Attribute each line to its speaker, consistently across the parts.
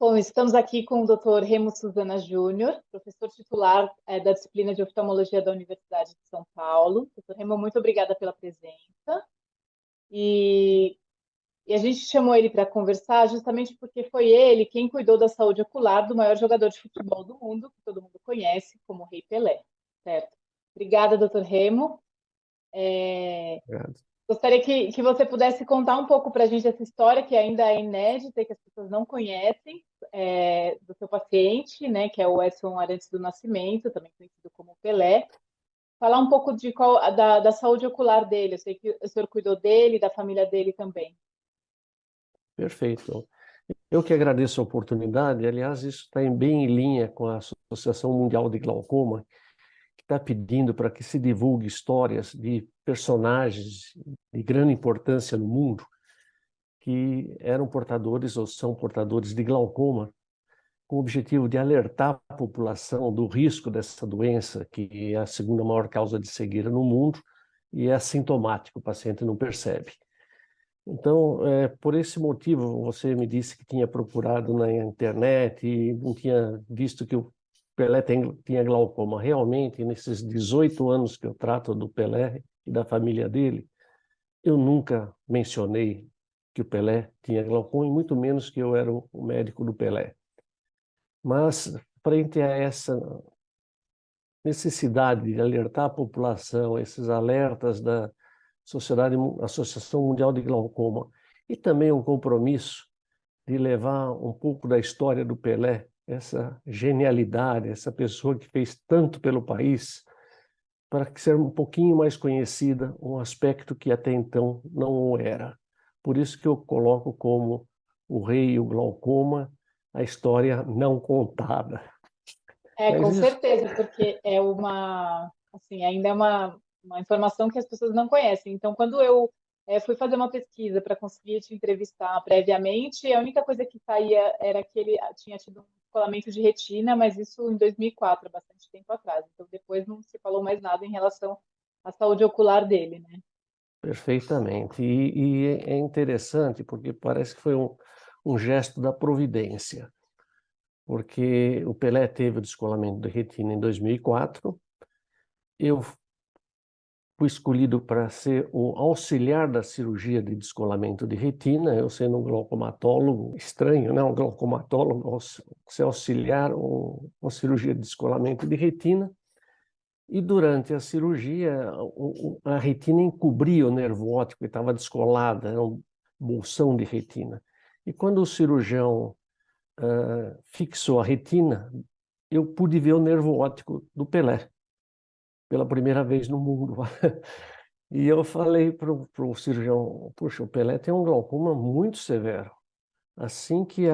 Speaker 1: Bom, estamos aqui com o Dr. Remo Suzana Júnior, professor titular da disciplina de oftalmologia da Universidade de São Paulo. Dr. Remo, muito obrigada pela presença. E, e a gente chamou ele para conversar justamente porque foi ele quem cuidou da saúde ocular do maior jogador de futebol do mundo, que todo mundo conhece como Rei Pelé, certo? Obrigada, Dr. Remo.
Speaker 2: Obrigado.
Speaker 1: Gostaria que você pudesse contar um pouco para a gente essa história, que ainda é inédita e que as pessoas não conhecem, do seu paciente, né, que é o Edson Arantes do Nascimento, também conhecido como Pelé. Falar um pouco da saúde ocular dele. Eu sei que o senhor cuidou dele, da família dele também.
Speaker 2: Perfeito. Eu que agradeço a oportunidade. Aliás, isso está bem em linha com a Associação Mundial de Glaucoma, que está pedindo para que se divulgue histórias de personagens de grande importância no mundo que eram portadores ou são portadores de glaucoma, com o objetivo de alertar a população do risco dessa doença, que é a segunda maior causa de cegueira no mundo e é assintomático, o paciente não percebe. Então, por esse motivo, você me disse que tinha procurado na internet e não tinha visto que o Pelé tinha glaucoma. Realmente, nesses 18 anos que eu trato do Pelé e da família dele, eu nunca mencionei que o Pelé tinha glaucoma, e muito menos que eu era o médico do Pelé. Mas, frente a essa necessidade de alertar a população, esses alertas da Associação Mundial de Glaucoma, e também um compromisso de levar um pouco da história do Pelé, essa genialidade, essa pessoa que fez tanto pelo país, para que ser um pouquinho mais conhecida, um aspecto que até então não o era. Por isso que eu coloco como o rei e o glaucoma, a história não contada.
Speaker 1: Com
Speaker 2: Mas isso,
Speaker 1: certeza, porque assim, ainda é uma informação que as pessoas não conhecem. Então, quando eu fui fazer uma pesquisa para conseguir te entrevistar previamente, a única coisa que saía era que ele tinha tido um descolamento de retina, mas isso em 2004, bastante tempo atrás. Então, depois não se falou mais nada em relação à saúde ocular dele, né?
Speaker 2: perfeitamente. E é interessante porque parece que foi um gesto da providência, porque o Pelé teve o descolamento de retina em 2004. Eu fui escolhido para ser o auxiliar da cirurgia de descolamento de retina, eu sendo um glaucomatólogo, estranho, né? Um glaucomatólogo, ser auxiliar uma cirurgia de descolamento de retina. E durante a cirurgia, a retina encobria o nervo óptico, que estava descolada, era um bolsão de retina. E quando o cirurgião fixou a retina, eu pude ver o nervo óptico do Pelé, pela primeira vez no mundo. E eu falei para o cirurgião, puxa, o Pelé tem um glaucoma muito severo. Assim que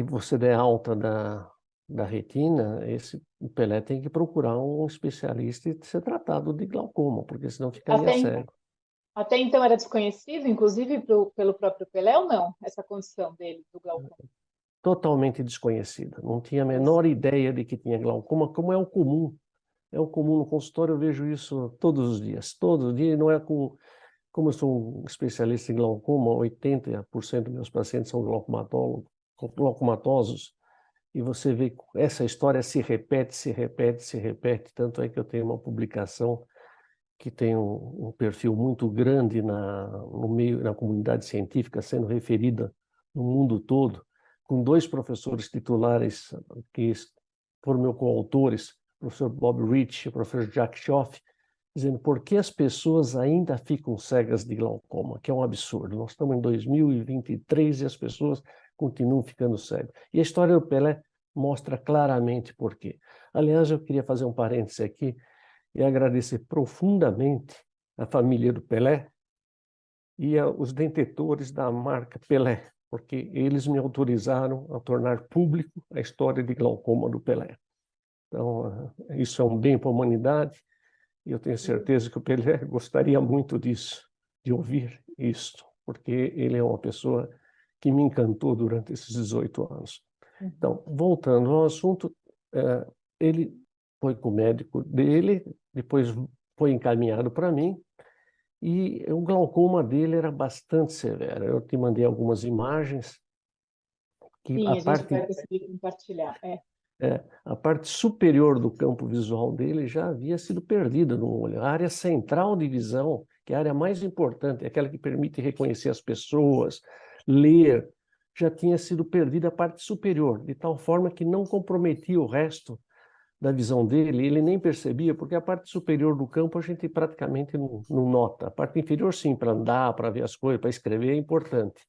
Speaker 2: você der alta da retina, o Pelé tem que procurar um especialista e ser tratado de glaucoma, porque senão ficaria
Speaker 1: Até,
Speaker 2: cego.
Speaker 1: até então era desconhecido, inclusive pelo próprio Pelé ou não, essa condição dele, do glaucoma?
Speaker 2: Totalmente desconhecida. Não tinha a
Speaker 1: Pois.
Speaker 2: menor ideia de que tinha glaucoma, como é o comum. É o comum no consultório, eu vejo isso todos os dias, não é como eu sou um especialista em glaucoma, 80% dos meus pacientes são glaucomatosos, e você vê que essa história se repete, se repete, se repete, tanto é que eu tenho uma publicação que tem um perfil muito grande no meio, na comunidade científica, sendo referida no mundo todo, com dois professores titulares que foram meus coautores, o professor Bob Rich e o professor Jack Schoff, dizendo por que as pessoas ainda ficam cegas de glaucoma, que é um absurdo. Nós estamos em 2023 e as pessoas continuam ficando cegas. E a história do Pelé mostra claramente por quê. Aliás, eu queria fazer um parêntese aqui e agradecer profundamente a família do Pelé e os detentores da marca Pelé, porque eles me autorizaram a tornar público a história de glaucoma do Pelé. Então, isso é um bem para a humanidade e eu tenho certeza que o Pelé gostaria muito disso, de ouvir isso, porque ele é uma pessoa que me encantou durante esses 18 anos.
Speaker 1: Uhum.
Speaker 2: Então, voltando ao assunto, ele foi com o médico dele, depois foi encaminhado para mim, e o glaucoma dele era bastante severo. Eu te mandei algumas imagens, que
Speaker 1: Sim,
Speaker 2: a
Speaker 1: a gente
Speaker 2: parte
Speaker 1: vai conseguir compartilhar.
Speaker 2: a parte superior do campo visual dele já havia sido perdida no olho. A área central de visão, que é a área mais importante, aquela que permite reconhecer as pessoas, ler, já tinha sido perdida a parte superior, de tal forma que não comprometia o resto da visão dele, ele nem percebia, porque a parte superior do campo a gente praticamente não nota. A parte inferior, sim, para andar, para ver as coisas, para escrever, é importante.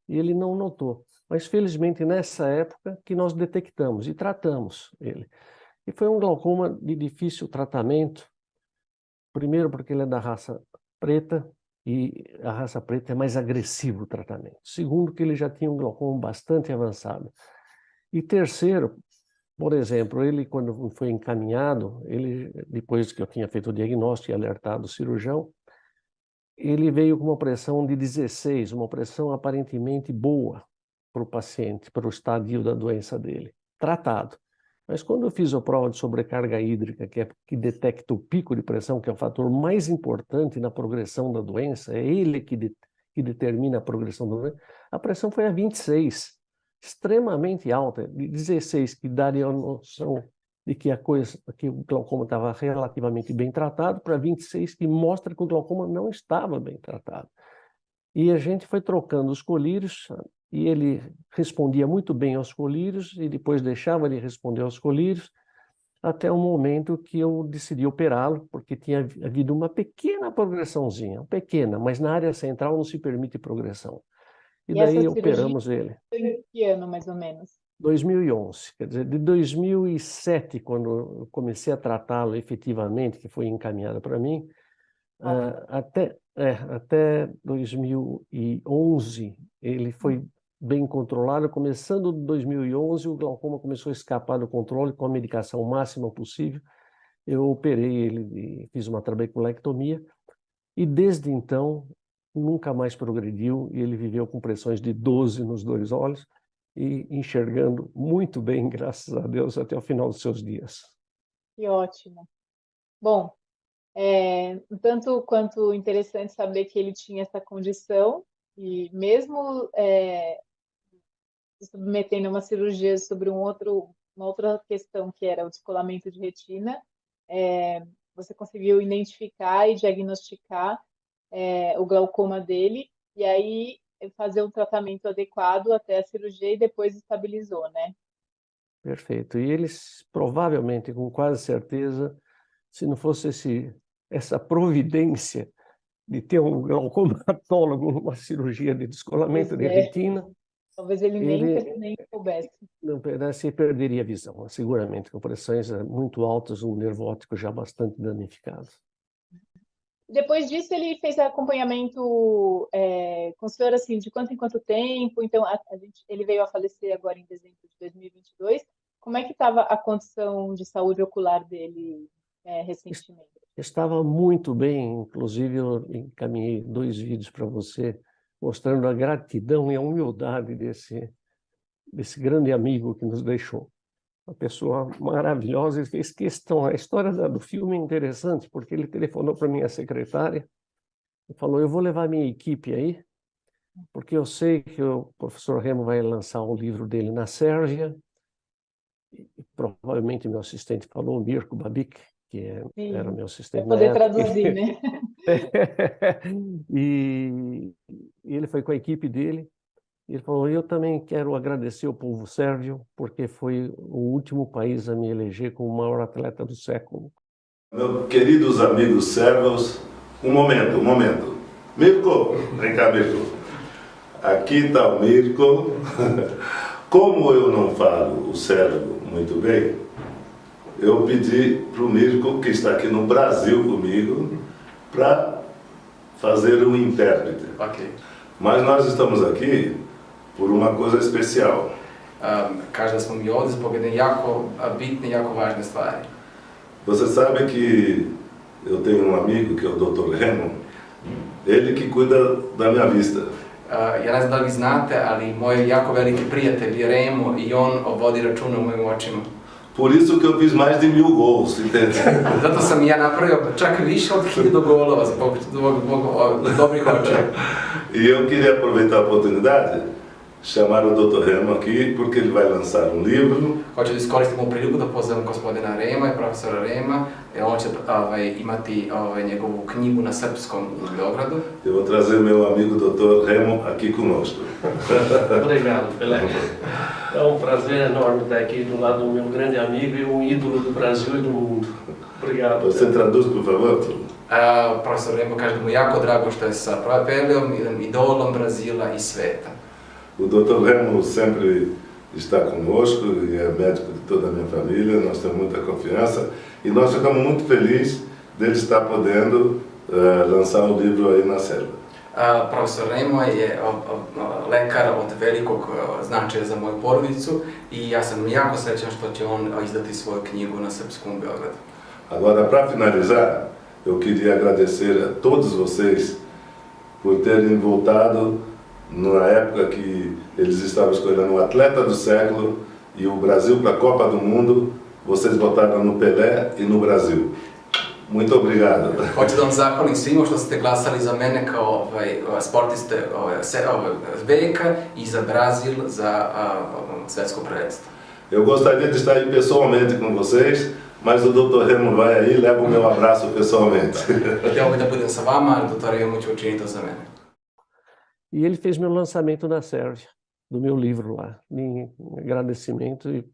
Speaker 2: E ele não notou. Mas, felizmente, nessa época que nós detectamos e tratamos ele. E foi um glaucoma de difícil tratamento, primeiro porque ele é da raça preta, e a raça preta é mais agressivo o tratamento. Segundo, que ele já tinha um glaucoma bastante avançado. E terceiro, por exemplo, ele, quando foi encaminhado, ele, depois que eu tinha feito o diagnóstico e alertado o cirurgião, ele veio com uma pressão de 16, uma pressão aparentemente boa para o paciente, para o estadio da doença dele, tratado. Mas quando eu fiz a prova de sobrecarga hídrica, que detecta o pico de pressão, que é o fator mais importante na progressão da doença, é ele que determina a progressão da doença, a pressão foi a 26, extremamente alta, de 16, que daria a noção de que o glaucoma estava relativamente bem tratado, para 26, que mostra que o glaucoma não estava bem tratado. E a gente foi trocando os colírios, e ele respondia muito bem aos colírios, e depois deixava ele responder aos colírios, até o momento que eu decidi operá-lo, porque tinha havido uma pequena progressãozinha, pequena, mas na área central não se permite progressão. E
Speaker 1: essa
Speaker 2: daí
Speaker 1: cirurgia
Speaker 2: operamos ele.
Speaker 1: foi em que ano, mais ou menos?
Speaker 2: 2011, quer dizer, de 2007, quando eu comecei a tratá-lo efetivamente, que foi encaminhado para mim, até 2011 ele foi bem controlado. Começando de 2011, o glaucoma começou a escapar do controle com a medicação máxima possível. Eu operei ele, fiz uma trabeculectomia, e desde então nunca mais progrediu, e ele viveu com pressões de 12 nos dois olhos, e enxergando muito bem, graças a Deus, até o final dos seus dias.
Speaker 1: Que ótimo. Bom, tanto quanto interessante saber que ele tinha essa condição, e mesmo se submetendo a uma cirurgia sobre uma outra questão, que era o descolamento de retina, você conseguiu identificar e diagnosticar o glaucoma dele, e aí fazer um tratamento adequado até a cirurgia e depois estabilizou, né?
Speaker 2: Perfeito. E eles, provavelmente, com quase certeza, se não fosse essa providência de ter um glaucomatólogo numa cirurgia de descolamento de retina,
Speaker 1: talvez ele nem soubesse.
Speaker 2: Não perderia a visão, seguramente, com pressões muito altas, um nervo óptico já bastante danificado.
Speaker 1: Depois disso, ele fez acompanhamento com o senhor, assim, de quanto em quanto tempo? Então, ele veio a falecer agora em dezembro de 2022. Como é que estava a condição de saúde ocular dele recentemente?
Speaker 2: Estava muito bem, inclusive eu encaminhei 2 vídeos para você, mostrando a gratidão e a humildade desse grande amigo que nos deixou. Uma pessoa maravilhosa, ele fez questão. A história do filme é interessante, porque ele telefonou para minha secretária e falou: eu vou levar minha equipe aí, porque eu sei que o professor Remo vai lançar um livro dele na Sérvia, e provavelmente meu assistente falou, Mirko Babic, que era meu assistente na época.
Speaker 1: Para poder traduzir, né?
Speaker 2: E ele foi com a equipe dele. Ele falou: eu também quero agradecer ao povo sérvio, porque foi o último país a me eleger como o maior atleta do século.
Speaker 3: Meus queridos amigos sérvios, um momento. Mirko, vem cá, Mirko. Aqui está o Mirko. Como eu não falo o sérvio muito bem, eu pedi para o Mirko, que está aqui no Brasil comigo, para fazer um intérprete.
Speaker 4: Ok.
Speaker 3: Mas nós estamos aqui por uma coisa especial.
Speaker 4: Kažem da smo mi ovdje zbog jedne jako bitne, jako važne stvari.
Speaker 3: Você sabe que eu tenho um amigo que é o Dr. Remo, ele que cuida da minha vista.
Speaker 4: Ja ne znam da li vi znate, ali moj jako veliki prijatelj je Remo i on vodi računa o mojim očima.
Speaker 3: Por isso que eu fiz mais de 1000 gols, entende?
Speaker 4: Zato sam ja napravio čak više od 1000 golova zbog dobrih očeva.
Speaker 3: E eu queria aproveitar a oportunidade chamar o Dr. Remo aqui, porque ele vai lançar um livro.
Speaker 4: Hoću da iskoristim ovu priliku da pozovem gospodina Rema i profesora Rema, jer on će imati njegovu knjigu na srpskom u Beogradu.
Speaker 3: Eu vou trazer meu amigo Dr. Remo aqui conosco.
Speaker 2: Obrigado, Pelé. É prazer enorme estar aqui do lado do meu grande amigo e ídolo do Brasil e do mundo. Obrigado.
Speaker 3: Você traduz, por favor?
Speaker 4: Profesor Remo kaže da mu jako drago što je sa Peleom, idolom Brazila i sveta.
Speaker 3: O Dr. Remo sempre está conosco e é médico de toda a minha família, nós temos muita confiança e nós ficamos muito felizes dele estar podendo lançar o livro aí na Sérvia.
Speaker 4: Profesor Remo je lekar od velikog značaja za moju porodicu i ja sam jako srećan što će on izdati svoju knjigu na srpskom u Beogradu.
Speaker 3: Agora, para finalizar, eu queria agradecer a todos vocês por terem voltado na época que eles estavam escolhendo o atleta do século e o Brasil para a Copa do Mundo, vocês votaram no Pelé e no Brasil. Muito obrigado.
Speaker 4: Hoću da vam zahvalim svima što ste glasali za mene kao sportiste veka i za Brazil za svetsko prvenstvo.
Speaker 3: Eu gostaria de estar aí pessoalmente com vocês, mas o Dr. Remo vai aí e leva o meu abraço pessoalmente.
Speaker 4: Htio bih da budem sa vama, ali Dr. Remo će učiniti to za mene.
Speaker 2: E ele fez meu lançamento na Sérvia, do meu livro lá, em agradecimento, e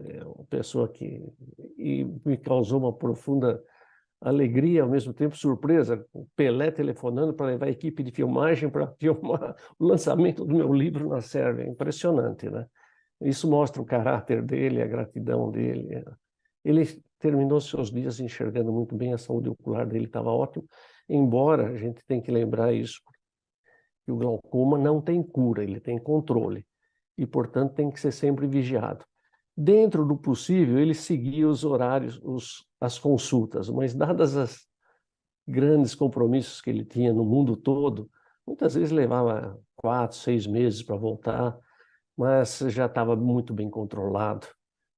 Speaker 2: é uma pessoa que me causou uma profunda alegria, ao mesmo tempo surpresa, o Pelé telefonando para levar a equipe de filmagem para filmar o lançamento do meu livro na Sérvia. Impressionante, né? Isso mostra o caráter dele, a gratidão dele. Ele terminou seus dias enxergando muito bem, a saúde ocular dele estava ótima, embora a gente tenha que lembrar isso, que o glaucoma não tem cura, ele tem controle e, portanto, tem que ser sempre vigiado. Dentro do possível, ele seguia os horários, as consultas, mas dadas as grandes compromissos que ele tinha no mundo todo, muitas vezes levava 4, 6 meses para voltar, mas já estava muito bem controlado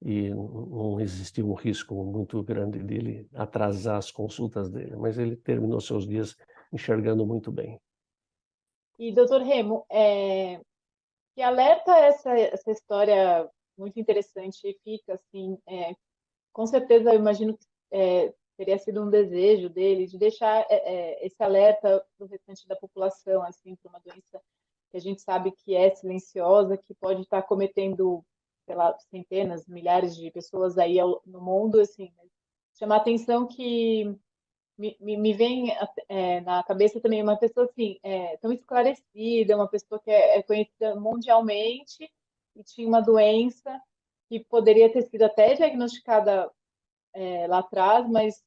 Speaker 2: e não existia um risco muito grande dele atrasar as consultas dele, mas ele terminou seus dias enxergando muito bem.
Speaker 1: E, doutor Remo, que alerta essa história muito interessante e fica assim, com certeza eu imagino que teria sido um desejo dele de deixar esse alerta para o restante da população, assim, para uma doença que a gente sabe que é silenciosa, que pode estar cometendo, sei lá, centenas, milhares de pessoas aí no mundo, assim, chamar a atenção que me vem na cabeça também uma pessoa assim, tão esclarecida, uma pessoa que é conhecida mundialmente e tinha uma doença que poderia ter sido até diagnosticada lá atrás, mas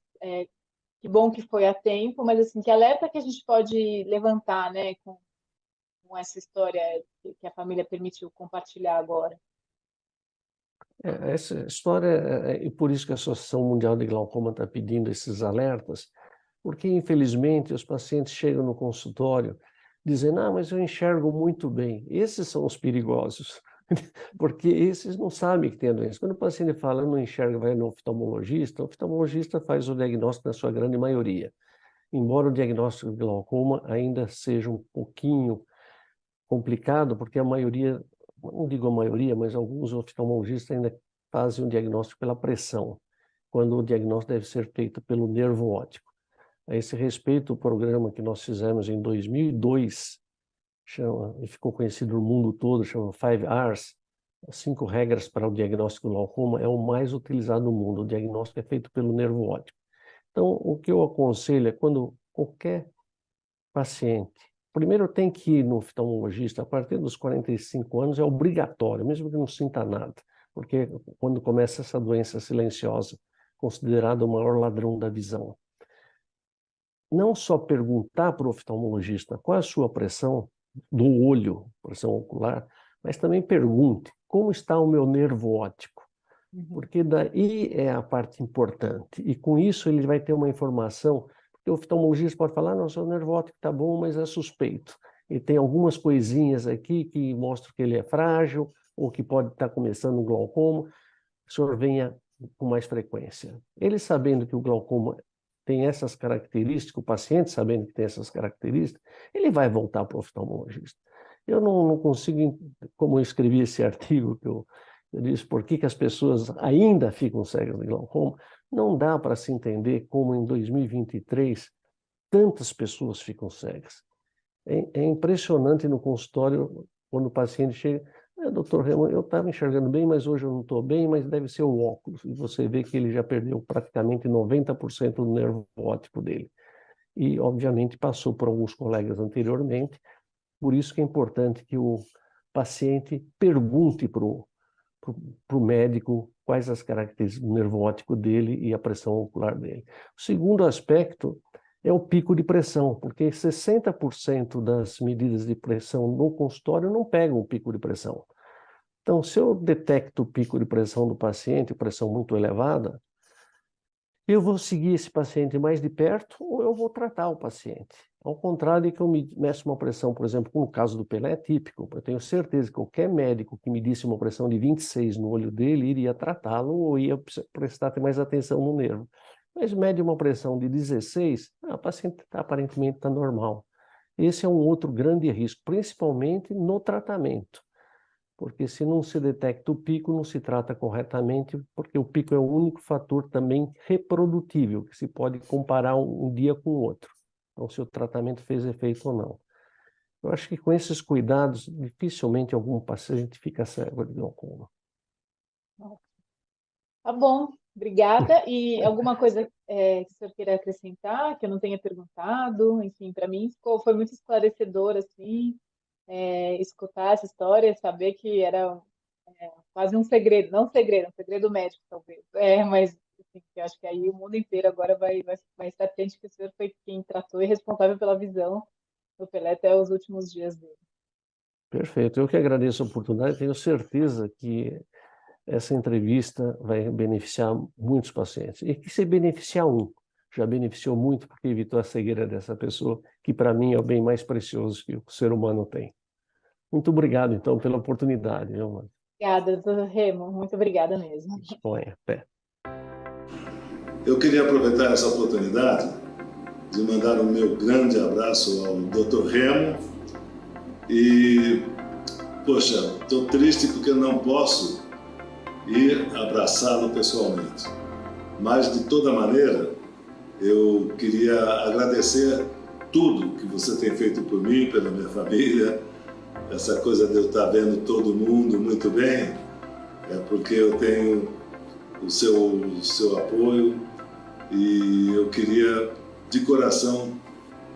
Speaker 1: que bom que foi a tempo, mas assim, que alerta que a gente pode levantar, né, com essa história que a família permitiu compartilhar agora.
Speaker 2: Essa história, e por isso que a Associação Mundial de Glaucoma está pedindo esses alertas, porque, infelizmente, os pacientes chegam no consultório dizendo, mas eu enxergo muito bem. Esses são os perigosos, porque esses não sabem que tem a doença. Quando o paciente fala, eu não enxergo, vai no oftalmologista, o oftalmologista faz o diagnóstico na sua grande maioria. Embora o diagnóstico de glaucoma ainda seja um pouquinho complicado, porque a maioria, não digo a maioria, mas alguns oftalmologistas ainda fazem um diagnóstico pela pressão, quando o diagnóstico deve ser feito pelo nervo óptico. A esse respeito, o programa que nós fizemos em 2002, e ficou conhecido no mundo todo, chama 5 R's, 5 regras para o diagnóstico do glaucoma, é o mais utilizado no mundo. O diagnóstico é feito pelo nervo óptico. Então, o que eu aconselho é quando qualquer paciente, primeiro tem que ir no oftalmologista, a partir dos 45 anos é obrigatório, mesmo que não sinta nada, porque quando começa essa doença silenciosa, considerada o maior ladrão da visão. Não só perguntar para o oftalmologista qual é a sua pressão do olho, pressão ocular, mas também pergunte como está o meu nervo óptico, porque daí é a parte importante, e com isso ele vai ter uma informação, porque o oftalmologista pode falar, não, seu nervo óptico está bom, mas é suspeito, e tem algumas coisinhas aqui que mostram que ele é frágil, ou que pode estar começando um glaucoma, o senhor venha com mais frequência. Ele sabendo que o glaucoma tem essas características, o paciente sabendo que tem essas características, ele vai voltar para o oftalmologista. Eu não consigo, como eu escrevi esse artigo, que eu disse por que as pessoas ainda ficam cegas de glaucoma, não dá para se entender como em 2023 tantas pessoas ficam cegas. É impressionante no consultório, quando o paciente chega, doutor Remo, eu estava enxergando bem, mas hoje eu não estou bem, mas deve ser o óculos. E você vê que ele já perdeu praticamente 90% do nervo óptico dele. E, obviamente, passou por alguns colegas anteriormente, por isso que é importante que o paciente pergunte para o médico quais as características do nervo óptico dele e a pressão ocular dele. O segundo aspecto é o pico de pressão, porque 60% das medidas de pressão no consultório não pegam o pico de pressão. Então, se eu detecto o pico de pressão do paciente, pressão muito elevada, eu vou seguir esse paciente mais de perto ou eu vou tratar o paciente. Ao contrário de que eu meço uma pressão, por exemplo, como no caso do Pelé, é típico. Eu tenho certeza que qualquer médico que medisse uma pressão de 26 no olho dele iria tratá-lo ou ia prestar mais atenção no nervo. Mas mede uma pressão de 16, o paciente aparentemente está normal. Esse é um outro grande risco, principalmente no tratamento. Porque se não se detecta o pico, não se trata corretamente, porque o pico é o único fator também reprodutível, que se pode comparar um dia com o outro. Então, se o tratamento fez efeito ou não. Eu acho que com esses cuidados, dificilmente algum paciente fica cego de glaucoma.
Speaker 1: Tá bom, obrigada. E alguma coisa que o senhor queira acrescentar, que eu não tenha perguntado? Enfim, para mim foi muito esclarecedor, assim, escutar essa história, saber que era quase um segredo, não um segredo médico, talvez. Mas assim, eu acho que aí o mundo inteiro agora vai estar atento que o senhor foi quem tratou e responsável pela visão do Pelé até os últimos dias dele.
Speaker 2: Perfeito. Eu que agradeço a oportunidade, tenho certeza que essa entrevista vai beneficiar muitos pacientes. E que se beneficiar um, já beneficiou muito porque evitou a cegueira dessa pessoa, que para mim é o bem mais precioso que o ser humano tem. Muito obrigado, então, pela oportunidade.
Speaker 1: Obrigada, doutor Remo. Muito obrigada mesmo.
Speaker 2: Disponha. Pé.
Speaker 3: Eu queria aproveitar essa oportunidade de mandar o meu grande abraço ao Dr. Remo e, poxa, estou triste porque eu não posso ir abraçá-lo pessoalmente. Mas, de toda maneira, eu queria agradecer tudo que você tem feito por mim, pela minha família. Essa coisa de eu estar vendo todo mundo muito bem é porque eu tenho o seu apoio e eu queria, de coração,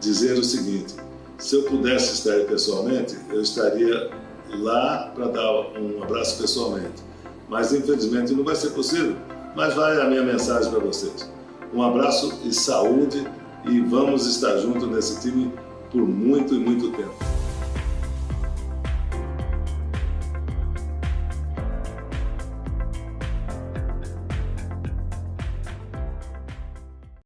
Speaker 3: dizer o seguinte: se eu pudesse estar aí pessoalmente, eu estaria lá para dar um abraço pessoalmente. Mas, infelizmente, não vai ser possível. Mas vai a minha mensagem para vocês. Um abraço e saúde, e vamos estar juntos nesse time por muito e muito tempo.